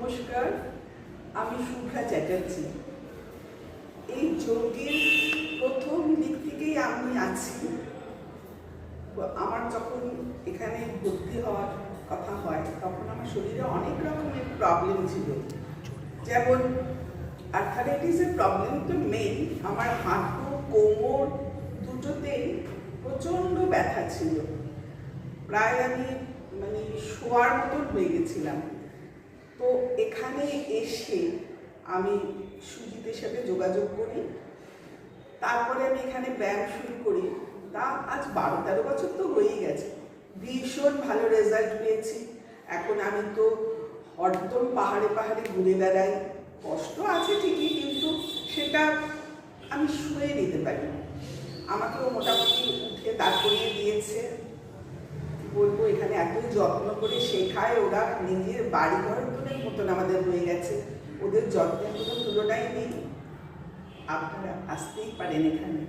নমস্কার, আমি শুভ্রা চ্যাটার্জি। এই যজ্ঞের প্রথম দিক থেকেই আমি আছি। আমার যখন এখানে ভর্তি হওয়ার কথা হয় তখন আমার শরীরে অনেক রকমের প্রবলেম ছিল, যেমন আর্থারাইটিসের প্রবলেম তো মেন। আমার হাঁটু কোমর দুটোতেই প্রচণ্ড ব্যথা ছিল, প্রায় আমি শোয়ার মতন হয়ে গেছিলাম। তো এখানে এসে আমি সুজিতের সাথে যোগাযোগ করি, তারপরে আমি এখানে ব্যায়াম শুরু করি। তা আজ 12-13 বছর তো হয়েই গেছে। ভীষণ ভালো রেজাল্ট পেয়েছি। এখন আমি তো একদম পাহাড়ে পাহাড়ে ঘুরে বেড়াই। কষ্ট আছে ঠিকই, কিন্তু সেটা আমি শুয়ে নিতে পারি। আমাকেও মোটামুটি উঠে দাঁড় করিয়ে দিয়েছে। বলবো, এখানে এতই যত্ন করে শেখায় ওরা, নিজের বাড়িঘর মতন আমাদের হয়ে গেছে। ওদের যত্নের কোনো তুলনাই নেই। আপনারা আসতেই পারেন এখানে।